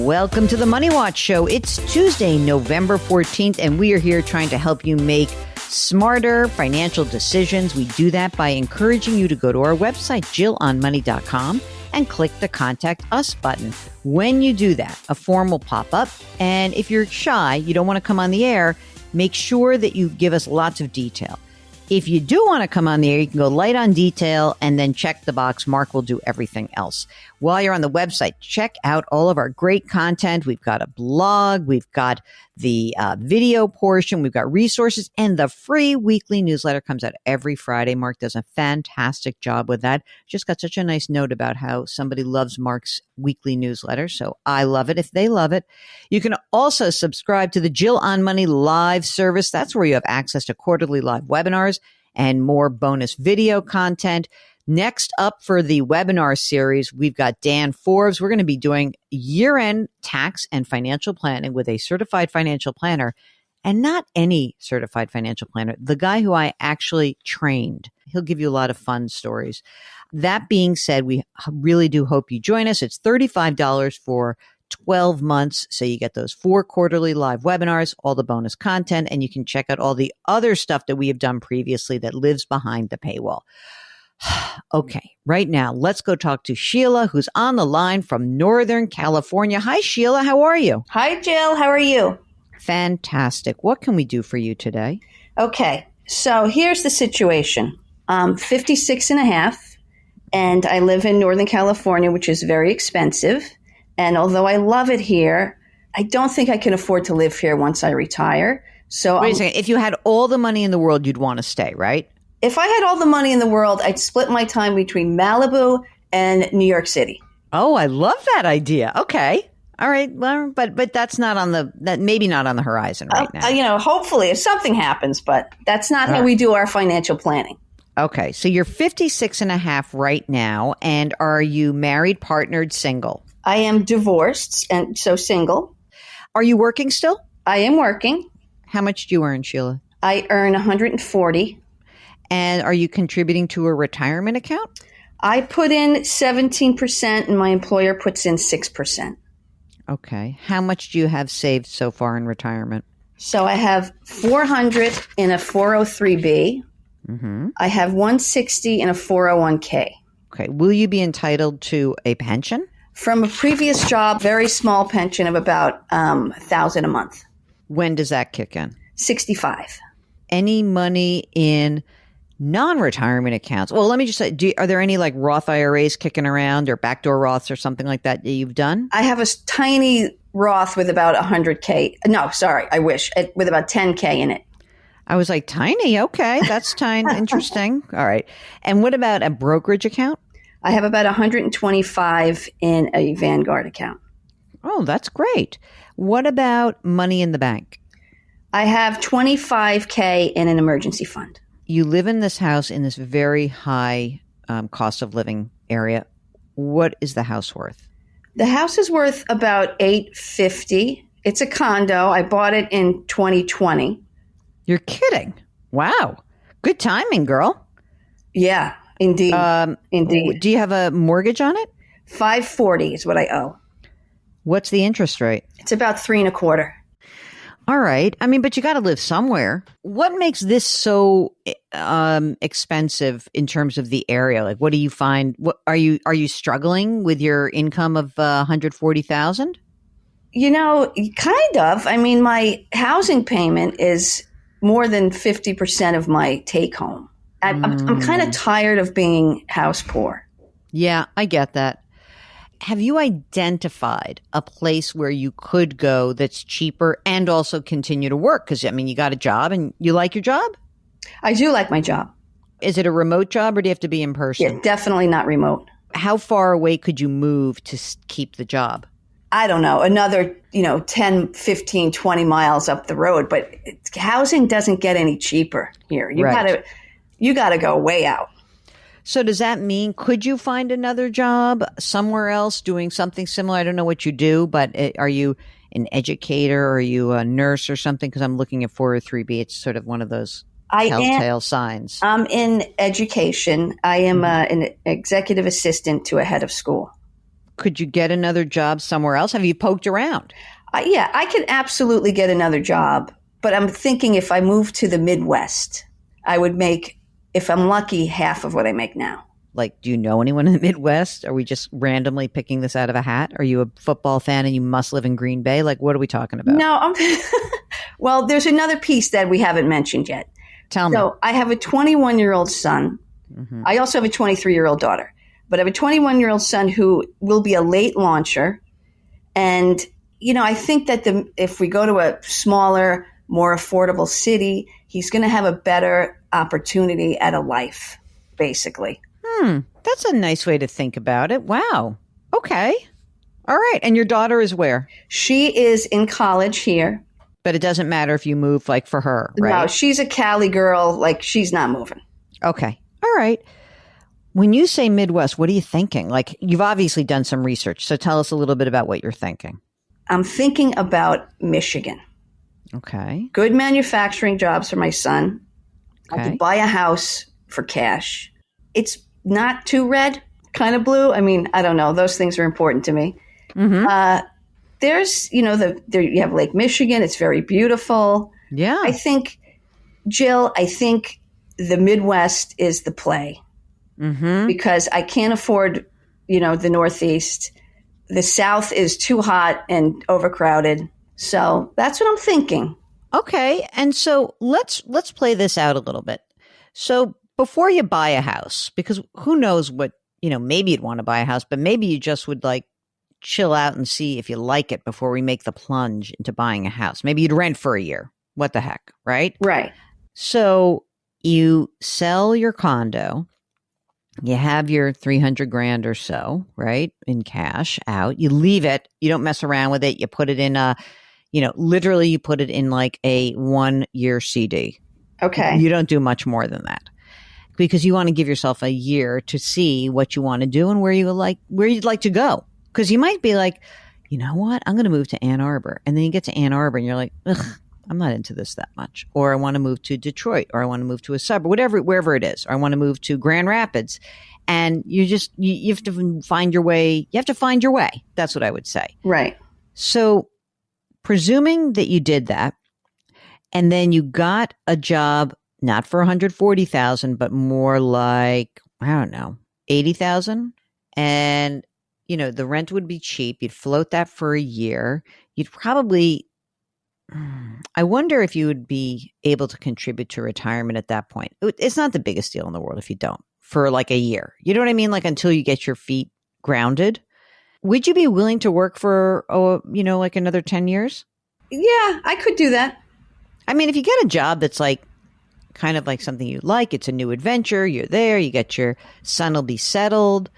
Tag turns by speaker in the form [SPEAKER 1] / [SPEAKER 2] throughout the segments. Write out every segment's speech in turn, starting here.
[SPEAKER 1] Welcome to the Money Watch Show. It's Tuesday, November 14th, and we are here trying to help you make smarter financial decisions. We do that by encouraging you to go to our website, jillonmoney.com, and click the Contact Us button. When you do that, a form will pop up, and if you're shy, you don't want to come on the air, make sure that you give us lots of detail. If you do want to come on the air, you can go light on detail and then check the box. Mark will do everything else. While you're on the website, check out all of our great content. We've got a blog. We've got the video portion. We've got resources, and the free weekly newsletter comes out every Friday. Mark does a fantastic job with that. Just got such a nice note about how somebody loves Mark's weekly newsletter. So I love it if they love it. You can also subscribe to the Jill on Money live service. That's where you have access to quarterly live webinars and more bonus video content. Next up for the webinar series, we've got Dan Forbes. We're going to be doing year-end tax and financial planning with a certified financial planner, and not any certified financial planner, the guy who I actually trained. He'll give you a lot of fun stories. That being said, we really do hope you join us. It's $35 for 12 months. So you get those 4 quarterly live webinars, all the bonus content, and you can check out all the other stuff that we have done previously that lives behind the paywall. Okay, right now, let's go talk to Sheila, who's on the line from Northern California. Hi, Sheila. How are you?
[SPEAKER 2] Hi, Jill. How are you?
[SPEAKER 1] Fantastic. What can we do for you today?
[SPEAKER 2] Okay, so here's the situation. I'm 56 and a half, and I live in Northern California, which is very expensive. And although I love it here, I don't think I can afford to live here once I retire. So
[SPEAKER 1] wait a second. If you had all the money in the world, you'd want to stay, right?
[SPEAKER 2] If I had all the money in the world, I'd split my time between Malibu and New York City.
[SPEAKER 1] Oh, I love that idea. Okay. All right. Well, but that's not on maybe not on the horizon right now.
[SPEAKER 2] Hopefully if something happens, but that's not how we do our financial planning.
[SPEAKER 1] Okay. So you're 56 and a half right now. And are you married, partnered, single?
[SPEAKER 2] I am divorced and so single.
[SPEAKER 1] Are you working still?
[SPEAKER 2] I am working.
[SPEAKER 1] How much do you earn, Sheila?
[SPEAKER 2] I earn $140.
[SPEAKER 1] And are you contributing to a retirement account?
[SPEAKER 2] I put in 17% and my employer puts in 6%.
[SPEAKER 1] Okay. How much do you have saved so far in retirement?
[SPEAKER 2] So I have $400 in a 403B. Mm-hmm. I have $160 in a 401k.
[SPEAKER 1] Okay. Will you be entitled to a pension?
[SPEAKER 2] From a previous job, very small pension of about $1,000 a month.
[SPEAKER 1] When does that kick in?
[SPEAKER 2] 65.
[SPEAKER 1] Any money in non-retirement accounts? Well, let me just say, are there any like Roth IRAs kicking around or backdoor Roths or something like that you've done?
[SPEAKER 2] I have a tiny Roth with about 100K. No, sorry, I wish. With about 10K in it.
[SPEAKER 1] I was like, tiny? Okay, that's tiny. Interesting. All right. And what about a brokerage account?
[SPEAKER 2] I have about 125 in a Vanguard account.
[SPEAKER 1] Oh, that's great. What about money in the bank?
[SPEAKER 2] I have 25K in an emergency fund. You
[SPEAKER 1] live in this house in this very high cost of living area. What is the house worth?
[SPEAKER 2] The house is worth about $850. It's a condo. I bought it in 2020.
[SPEAKER 1] You're kidding. Wow. Good timing, girl.
[SPEAKER 2] Yeah, indeed. Indeed.
[SPEAKER 1] Do you have a mortgage on it?
[SPEAKER 2] $540 is what I owe.
[SPEAKER 1] What's the interest rate?
[SPEAKER 2] It's about 3.25%.
[SPEAKER 1] All right. I mean, but you got to live somewhere. What makes this so expensive in terms of the area? Like, what do you find? What are you struggling with your income of $140,000?
[SPEAKER 2] Kind of. I mean, my housing payment is more than 50% of my take home. I'm kind of tired of being house poor.
[SPEAKER 1] Yeah, I get that. Have you identified a place where you could go that's cheaper and also continue to work? Because, I mean, you got a job and you like your job?
[SPEAKER 2] I do like my job.
[SPEAKER 1] Is it a remote job or do you have to be in person?
[SPEAKER 2] Yeah, definitely not remote.
[SPEAKER 1] How far away could you move to keep the job?
[SPEAKER 2] I don't know, another, 10, 15, 20 miles up the road. But housing doesn't get any cheaper here. You got to go way out.
[SPEAKER 1] So does that mean, could you find another job somewhere else doing something similar? I don't know what you do, but are you an educator? Or are you a nurse or something? Because I'm looking at 403B. It's sort of one of those telltale signs.
[SPEAKER 2] I'm in education. I am an executive assistant to a head of school.
[SPEAKER 1] Could you get another job somewhere else? Have you poked around?
[SPEAKER 2] Yeah, I could absolutely get another job. But I'm thinking if I moved to the Midwest, I would make, if I'm lucky, half of what I make now.
[SPEAKER 1] Like, do you know anyone in the Midwest? Are we just randomly picking this out of a hat? Are you a football fan and you must live in Green Bay? Like, what are we talking about?
[SPEAKER 2] No, well, there's another piece that we haven't mentioned yet.
[SPEAKER 1] Tell me.
[SPEAKER 2] So I have a 21-year-old son. Mm-hmm. I also have a 23-year-old daughter. But I have a 21-year-old son who will be a late launcher. And, I think that if we go to a smaller, more affordable city, he's going to have a better opportunity at a life, basically.
[SPEAKER 1] That's a nice way to think about it. Wow. Okay. All right. And your daughter is where?
[SPEAKER 2] She is in college here.
[SPEAKER 1] But it doesn't matter if you move, like, for her, right?
[SPEAKER 2] No, she's a Cali girl. Like, she's not moving.
[SPEAKER 1] Okay. All right. When you say Midwest, what are you thinking? Like, you've obviously done some research. So tell us a little bit about what you're thinking.
[SPEAKER 2] I'm thinking about Michigan.
[SPEAKER 1] Okay.
[SPEAKER 2] Good manufacturing jobs for my son.
[SPEAKER 1] Okay.
[SPEAKER 2] I could buy a house for cash. It's not too red, kind of blue. I mean, I don't know. Those things are important to me. Mm-hmm. There's, you have Lake Michigan. It's very beautiful.
[SPEAKER 1] Yeah.
[SPEAKER 2] I think, Jill, the Midwest is the play. Mm-hmm. Because I can't afford, the Northeast. The South is too hot and overcrowded. So that's what I'm thinking.
[SPEAKER 1] Okay. And so let's play this out a little bit. So before you buy a house, because who knows what, maybe you'd want to buy a house, but maybe you just would like chill out and see if you like it before we make the plunge into buying a house. Maybe you'd rent for a year. What the heck, right?
[SPEAKER 2] Right.
[SPEAKER 1] So you sell your condo, you have your 300 grand or so, right, in cash out. You leave it. You don't mess around with it. You put it in literally you put it in like a 1-year CD.
[SPEAKER 2] Okay.
[SPEAKER 1] You don't do much more than that because you want to give yourself a year to see what you want to do and where you'd like to go. Because you might be like, you know what, I'm going to move to Ann Arbor. And then you get to Ann Arbor and you're like, ugh, I'm not into this that much. Or I want to move to Detroit, or I want to move to a suburb, wherever it is. Or I want to move to Grand Rapids. And you have to find your way. You have to find your way. That's what I would say.
[SPEAKER 2] Right.
[SPEAKER 1] So presuming that you did that, and then you got a job, not for $140,000, but more like, I don't know, $80,000. And, the rent would be cheap. You'd float that for a year. You'd probably, I wonder if you would be able to contribute to retirement at that point. It's not the biggest deal in the world if you don't, for like a year. You know what I mean? Like until you get your feet grounded. Would you be willing to work for, like another 10 years?
[SPEAKER 2] Yeah, I could do that.
[SPEAKER 1] I mean, if you get a job that's like kind of like something you like, it's a new adventure, you're there, you get your son will be settled.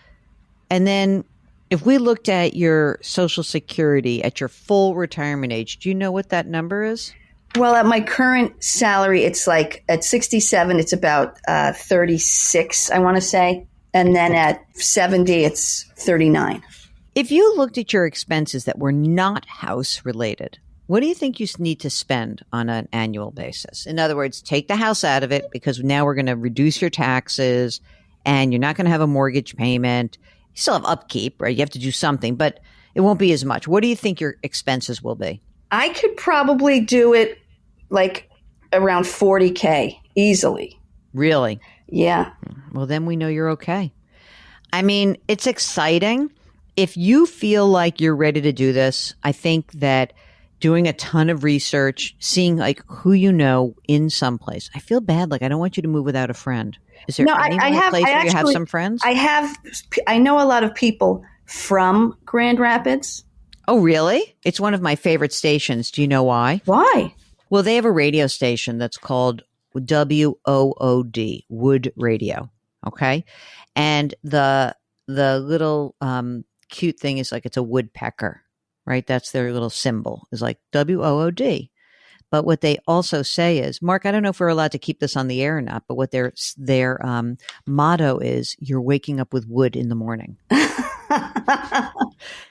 [SPEAKER 1] And then if we looked at your Social Security at your full retirement age, do you know what that number is?
[SPEAKER 2] Well, at my current salary, it's like at 67, it's about 36, I want to say. And then at 70, it's 39.
[SPEAKER 1] If you looked at your expenses that were not house related, what do you think you need to spend on an annual basis? In other words, take the house out of it because now we're going to reduce your taxes and you're not going to have a mortgage payment. You still have upkeep, right? You have to do something, but it won't be as much. What do you think your expenses will be?
[SPEAKER 2] I could probably do it like around $40K easily.
[SPEAKER 1] Really?
[SPEAKER 2] Yeah.
[SPEAKER 1] Well, then we know you're okay. I mean, it's exciting. If you feel like you're ready to do this, I think that doing a ton of research, seeing like who you know in some place. I feel bad. Like I don't want you to move without a friend. Is there any place where you have some friends?
[SPEAKER 2] I know a lot of people from Grand Rapids.
[SPEAKER 1] Oh, really? It's one of my favorite stations. Do you know why?
[SPEAKER 2] Why?
[SPEAKER 1] Well, they have a radio station that's called WOOD, Wood Radio. Okay. And the little cute thing is like it's a woodpecker, right? That's their little symbol is like WOOD. But what they also say is, Mark, I don't know if we're allowed to keep this on the air or not, but what their motto is, you're waking up with wood in the morning.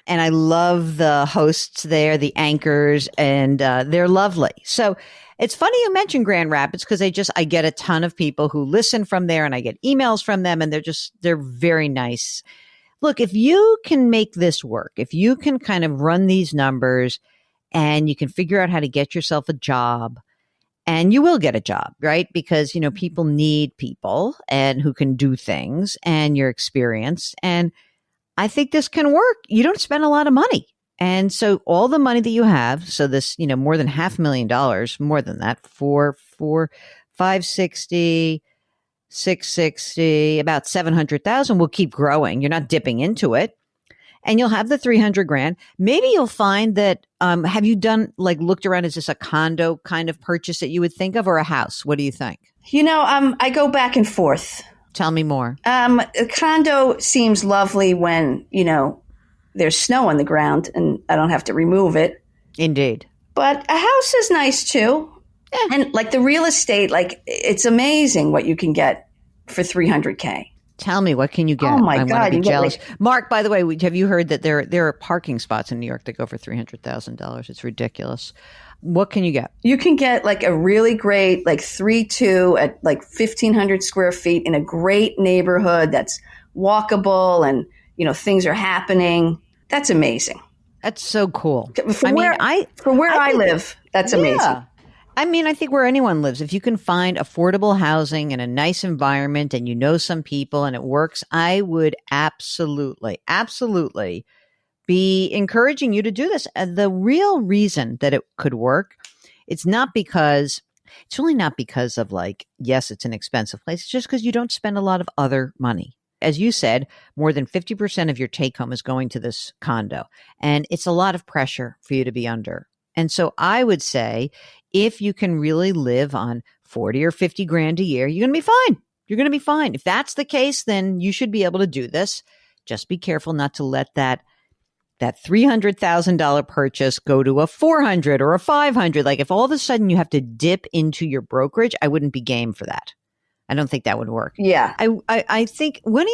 [SPEAKER 1] And I love the hosts there, the anchors, and they're lovely. So it's funny you mentioned Grand Rapids because I get a ton of people who listen from there and I get emails from them and they're very nice. look, if you can make this work, if you can kind of run these numbers and you can figure out how to get yourself a job, and you will get a job, right? Because, people need people and who can do things, and you're experienced. And I think this can work. You don't spend a lot of money. And so all the money that you have, so this, more than $500,000, more than that, 560, 660, about 700,000 will keep growing. You're not dipping into it. And you'll have the 300 grand. Maybe you'll find that, have you done, looked around, is this a condo kind of purchase that you would think of, or a house? What do you think?
[SPEAKER 2] I go back and forth.
[SPEAKER 1] Tell me more.
[SPEAKER 2] A condo seems lovely when, there's snow on the ground and I don't have to remove it.
[SPEAKER 1] Indeed.
[SPEAKER 2] But a house is nice too. Yeah. And the real estate, it's amazing what you can get for $300K.
[SPEAKER 1] Tell me, what can you get?
[SPEAKER 2] Oh my God,
[SPEAKER 1] want to be jealous. Mark, by the way, have you heard that there are parking spots in New York that go for $300,000? It's ridiculous. What can you get?
[SPEAKER 2] You can get a really great 3-2 at 1,500 square feet in a great neighborhood that's walkable and things are happening. That's amazing.
[SPEAKER 1] That's so cool.
[SPEAKER 2] From where I live, that's amazing.
[SPEAKER 1] I think where anyone lives, if you can find affordable housing and a nice environment and some people and it works, I would absolutely be encouraging you to do this. The real reason that it could work, it's really not because of yes, it's an expensive place. It's just because you don't spend a lot of other money. As you said, more than 50% of your take home is going to this condo, and it's a lot of pressure for you to be under. And so I would say, if you can really live on 40 or 50 grand a year, you're going to be fine. You're going to be fine. If that's the case, then you should be able to do this. Just be careful not to let that $300,000 purchase go to a 400 or a 500. If all of a sudden you have to dip into your brokerage, I wouldn't be game for that. I don't think that would work.
[SPEAKER 2] Yeah.
[SPEAKER 1] I think, when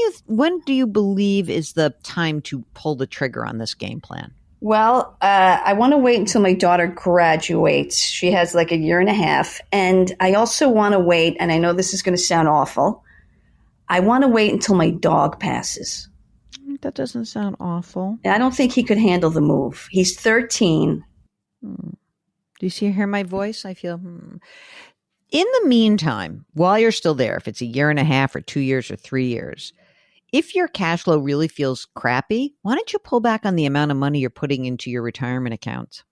[SPEAKER 1] do you believe is the time to pull the trigger on this game plan?
[SPEAKER 2] Well, I want to wait until my daughter graduates. She has a year and a half. And I also want to wait, and I know this is going to sound awful, I want to wait until my dog passes.
[SPEAKER 1] That doesn't sound awful.
[SPEAKER 2] I don't think he could handle the move. He's 13.
[SPEAKER 1] Do you hear my voice? I feel... In the meantime, while you're still there, if it's a year and a half or 2 years or 3 years, if your cash flow really feels crappy, why don't you pull back on the amount of money you're putting into your retirement accounts?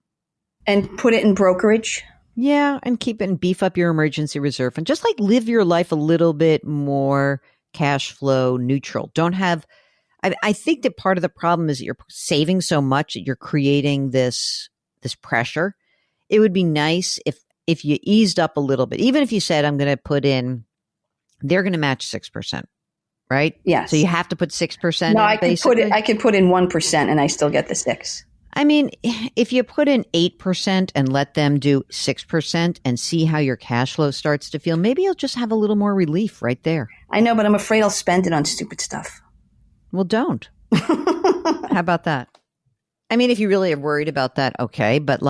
[SPEAKER 2] And put it in brokerage?
[SPEAKER 1] Yeah, and keep it and beef up your emergency reserve and just live your life a little bit more cash flow neutral. I think that part of the problem is that you're saving so much that you're creating this pressure. It would be nice if you eased up a little bit, even if you said, I'm going to put in, they're going to match 6%, right?
[SPEAKER 2] Yes.
[SPEAKER 1] So you have to put 6%.
[SPEAKER 2] No, I could put in 1% and I still get the 6.
[SPEAKER 1] If you put in 8% and let them do 6% and see how your cash flow starts to feel, maybe you'll just have a little more relief right there.
[SPEAKER 2] I know, but I'm afraid I'll spend it on stupid stuff.
[SPEAKER 1] Well, don't. How about that? If you really are worried about that, okay. But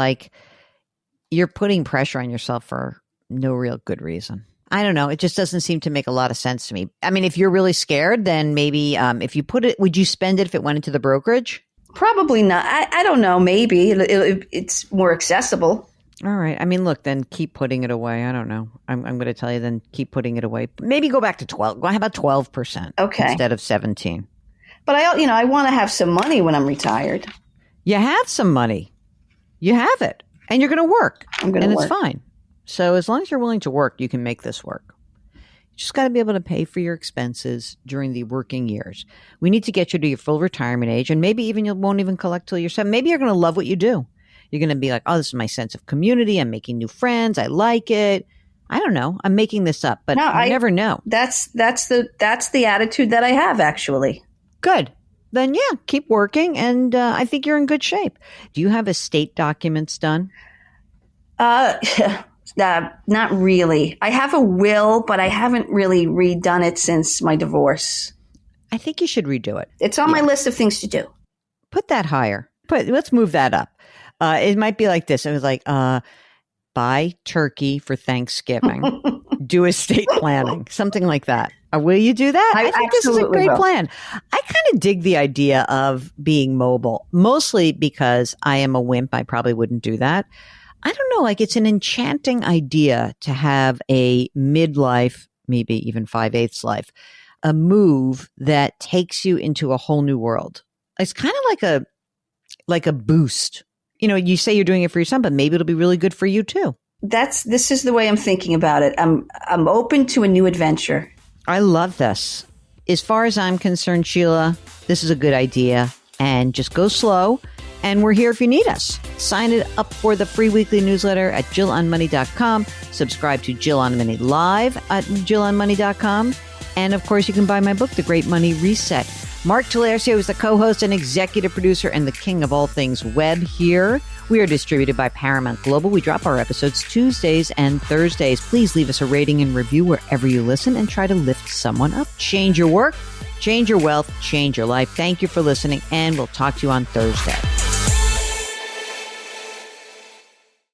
[SPEAKER 1] you're putting pressure on yourself for no real good reason. I don't know. It just doesn't seem to make a lot of sense to me. If you're really scared, then maybe if you put it, would you spend it if it went into the brokerage?
[SPEAKER 2] Probably not. I don't know. Maybe it's more accessible.
[SPEAKER 1] All right. Look, then keep putting it away. I don't know. I'm going to tell you then keep putting it away. Maybe go back to 12. How about 12%?
[SPEAKER 2] Okay.
[SPEAKER 1] Instead of 17.
[SPEAKER 2] But I want to have some money when I'm retired.
[SPEAKER 1] You have some money. You have it. And you're going to work.
[SPEAKER 2] I'm going to work.
[SPEAKER 1] And it's fine. So as long as you're willing to work, you can make this work. You just got to be able to pay for your expenses during the working years. We need to get you to your full retirement age. And maybe even you won't even collect till you're 7. Maybe you're going to love what you do. You're going to be like, oh, this is my sense of community. I'm making new friends. I like it. I don't know. I'm making this up, but I never know.
[SPEAKER 2] That's the attitude that I have, actually.
[SPEAKER 1] Good. Then, yeah, keep working, and I think you're in good shape. Do you have estate documents done?
[SPEAKER 2] Not really. I have a will, but I haven't really redone it since my divorce.
[SPEAKER 1] I think you should redo it.
[SPEAKER 2] It's on my list of things to do.
[SPEAKER 1] Put that higher. Let's move that up. It might be like this. It was like, buy turkey for Thanksgiving. Do estate planning. Something like that. Will you do that? I think this is a great plan. I kind of dig the idea of being mobile, mostly because I am a wimp. I probably wouldn't do that. I don't know. Like, it's an enchanting idea to have a midlife, maybe even 5/8 life, a move that takes you into a whole new world. It's kind of like a boost. You know, you say you're doing it for your son, but maybe it'll be really good for you too.
[SPEAKER 2] This is the way I'm thinking about it. I'm open to a new adventure.
[SPEAKER 1] I love this. As far as I'm concerned, Sheila, this is a good idea, and just go slow. And we're here if you need us. Sign it up for the free weekly newsletter at JillOnMoney.com. Subscribe to Jill on Money Live at JillOnMoney.com. And of course, you can buy my book, The Great Money Reset. Mark Talercio is the co-host and executive producer and the king of all things web here. We are distributed by Paramount Global. We drop our episodes Tuesdays and Thursdays. Please leave us a rating and review wherever you listen and try to lift someone up. Change your work, change your wealth, change your life. Thank you for listening, and we'll talk to you on Thursday.